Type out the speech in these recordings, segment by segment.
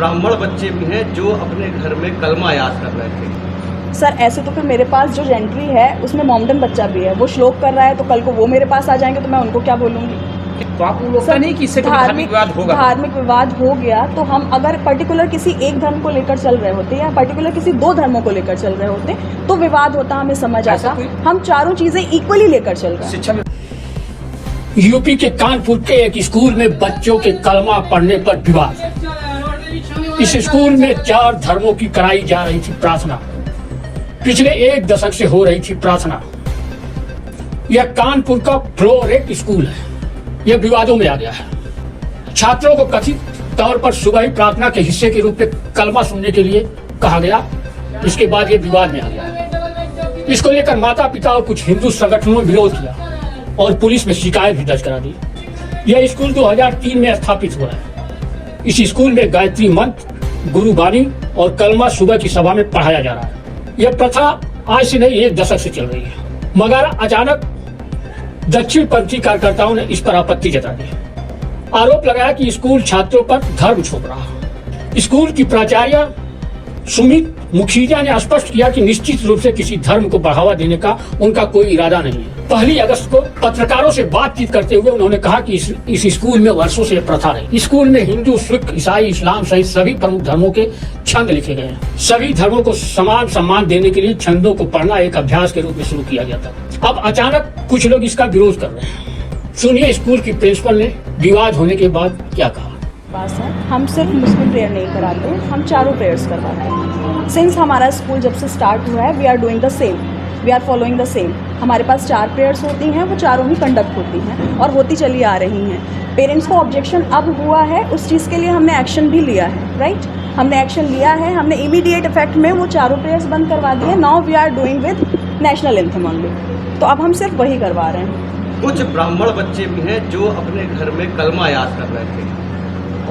ब्राह्मण बच्चे भी हैं जो अपने घर में कलमा याद कर रहे थे। सर ऐसे तो फिर मेरे पास जो एंट्री है उसमें मोमडन बच्चा भी है, वो श्लोक कर रहा है, तो कल को वो मेरे पास आ जाएंगे तो मैं उनको क्या बोलूँगी? तो आप लोग का नहीं कि इससे कोई धार्मिक विवाद होगा? धार्मिक विवाद हो गया तो हम अगर पर्टिकुलर किसी एक धर्म को लेकर चल रहे होते या पर्टिकुलर किसी दो धर्मों को लेकर चल रहे होते तो विवाद होता, हमें समझ आता। हम चारों चीजें इक्वली लेकर चल रहे हैं। शिक्षा में यूपी के कानपुर के एक स्कूल में बच्चों के कलमा पढ़ने पर विवाद। इस स्कूल में 4 धर्मों की कराई जा रही थी प्रार्थना। पिछले 1 दशक से हो रही थी प्रार्थना। यह कानपुर का फ्लोरेट स्कूल है। यह विवादों में आ गया है। छात्रों को कथित तौर पर सुबह ही प्रार्थना के हिस्से के रूप में कलमा सुनने के लिए कहा गया। इसके बाद यह विवाद में आ गया। इसको लेकर माता पिता और कुछ हिंदू संगठनों ने विरोध किया और पुलिस में शिकायत भी दर्ज करा दी। यह स्कूल 2003 में स्थापित हुआ है। इस स्कूल में गायत्री मंत्र, गुरुबानी और कलमा सुबह की सभा में पढ़ाया जा रहा है। यह प्रथा आज से नहीं 1 दशक से चल रही है, मगर अचानक दक्षिण पंथी कार्यकर्ताओं ने इस पर आपत्ति जता दी। आरोप लगाया कि स्कूल छात्रों पर धर्म थोप रहा है। स्कूल की प्राचार्य सुमित मुखीजा ने स्पष्ट किया कि निश्चित रूप से किसी धर्म को बढ़ावा देने का उनका कोई इरादा नहीं है। 1 अगस्त को पत्रकारों से बातचीत करते हुए उन्होंने कहा कि इस स्कूल में वर्षों से प्रथा रही। स्कूल में हिंदू, सिख, ईसाई, इस्लाम सहित सभी प्रमुख धर्मों के छंद लिखे गए हैं। सभी धर्मों को समान सम्मान देने के लिए छंदों को पढ़ना एक अभ्यास के रूप में शुरू किया गया था। अब अचानक कुछ लोग इसका विरोध कर रहे हैं। सुनिए स्कूल की प्रिंसिपल ने विवाद होने के बाद क्या कहा। पास है, हम सिर्फ मुस्लिम प्रेयर नहीं कराते, हम चारों प्रेयर्स करवाते हैं। सिंस हमारा स्कूल जब से स्टार्ट हुआ है we are doing the same, we are following the same. हमारे पास 4 प्रेयर्स होती हैं, वो चारों ही कंडक्ट होती हैं और होती चली आ रही हैं। पेरेंट्स को ऑब्जेक्शन अब हुआ है, उस चीज़ के लिए हमने एक्शन भी लिया है, राइट? हमने एक्शन लिया है, हमने इमीडिएट इफेक्ट में वो चारों प्रेयर्स बंद करवा दिए। Now we are doing with national anthem only, तो अब हम सिर्फ वही करवा रहे हैं। कुछ ब्राह्मण बच्चे भी हैं जो अपने घर में कलमा याद कर रहे थे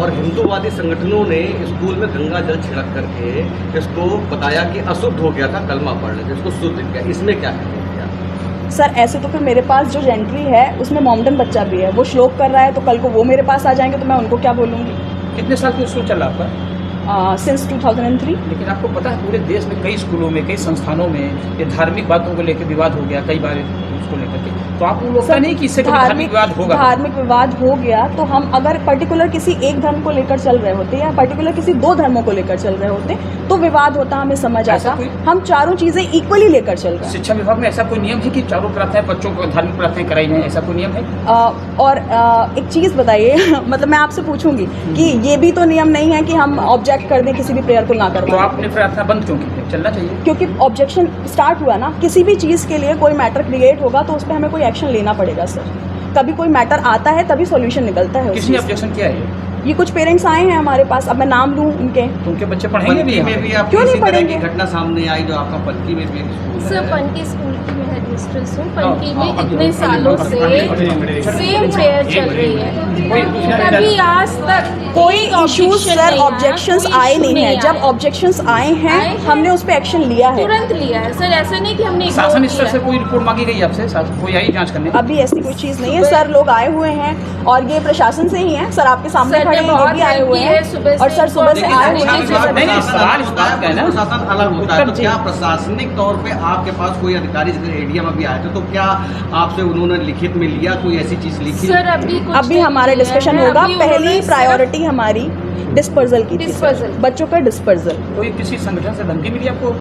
और हिंदूवादी संगठनों ने स्कूल में गंगा जल छिड़क करके इसको बताया कि अशुद्ध हो गया था कलमा पढ़ने से, इसको शुद्ध किया। इसमें क्या है? सर ऐसे तो फिर मेरे पास जो एंट्री है उसमें मोमडन बच्चा भी है, वो श्लोक कर रहा है, तो कल को वो मेरे पास आ जाएंगे तो मैं उनको क्या बोलूँगी? कितने साल से स्कूल चल रहा है आपका? सिंस 2003। लेकिन आपको पता है पूरे देश में कई स्कूलों में, कई संस्थानों में ये धार्मिक बातों को लेकर विवाद हो गया कई बार उसको लेकर के। तो आप लोग का नहीं कि इससे कोई धार्मिक विवाद होगा? धार्मिक विवाद हो गया तो हम अगर पर्टिकुलर किसी एक धर्म को लेकर चल रहे होते या पर्टिकुलर किसी दो धर्मों को लेकर चल रहे होते तो विवाद होता, हमें समझ आता। हम चारों चीजें इक्वली लेकर चल रहे हैं। शिक्षा विभाग में ऐसा कोई नियम है कि चारों प्रार्थनाएं बच्चों को धार्मिक प्रार्थनाएं कराई जाए, ऐसा कोई नियम है? और एक चीज बताइए मतलब मैं आपसे पूछूंगी कि ये भी तो नियम नहीं है कि हम ऑब्जेक्ट कर दें किसी भी प्रेयर को ना तो करवाएं। आपने प्रार्थना बंद क्यों की? चलना चाहिए। क्योंकि ऑब्जेक्शन स्टार्ट हुआ ना, किसी भी चीज़ के लिए कोई मैटर क्रिएट होगा तो उस पर हमें कोई एक्शन लेना पड़ेगा सर। कभी कोई मैटर आता है तभी सॉल्यूशन निकलता है। किसने ऑब्जेक्शन किया है? ये कुछ पेरेंट्स आए हैं हमारे पास, अब मैं नाम लूं उनके, तो उनके बच्चे पढ़ेंगे भी? में भी आप क्यों नहीं इसी तरह की पढ़ेंगे? घटना सामने आई जो आपका पनकी में भी एक स्कूल सर है। पनकी स्कूल की मैं हेडमिस्ट्रेस हूँ। पनकी में इतने सालों से सेम प्रेयर चल रही है, कभी आज तक कोई इश्यूज सर ऑब्जेक्शंस आए नहीं है। जब ऑब्जेक्शंस आए हैं हमने उस पर एक्शन लिया है, तुरंत लिया है सर। ऐसा नहीं कि हमने ignore शासन स्तर किया। से कोई रिपोर्ट मांगी गई आपसे? कोई आई जांच करने? अभी ऐसी कोई चीज़ नहीं है सर। लोग आए हुए हैं और ये प्रशासन से ही है सर, आपके सामने सर खड़े ने हैं, ये बहुत भी आए help हुए की है हैं सुबह और से। सर सुबह से आए हुए नहीं, हैं। नहीं, सवाल इस बात का है ना, प्रशासन अलग होता है, तो क्या प्रशासनिक तौर पे आपके पास कोई अधिकारी जैसे एडीएम अभी आए थे तो क्या आपसे उन्होंने लिखित में लिया, कोई ऐसी चीज लिखी? सर अभी कुछ अभी नहीं हमारा किया डिस्कशन है। होगा। अभी पहली उन्होंने प्रायोरिटी हमारी डिस्पर्जल की थी, डिस्पर्जल। बच्चों का डिस्पर्जल। कोई किसी संगठन से धमकी मिली आपको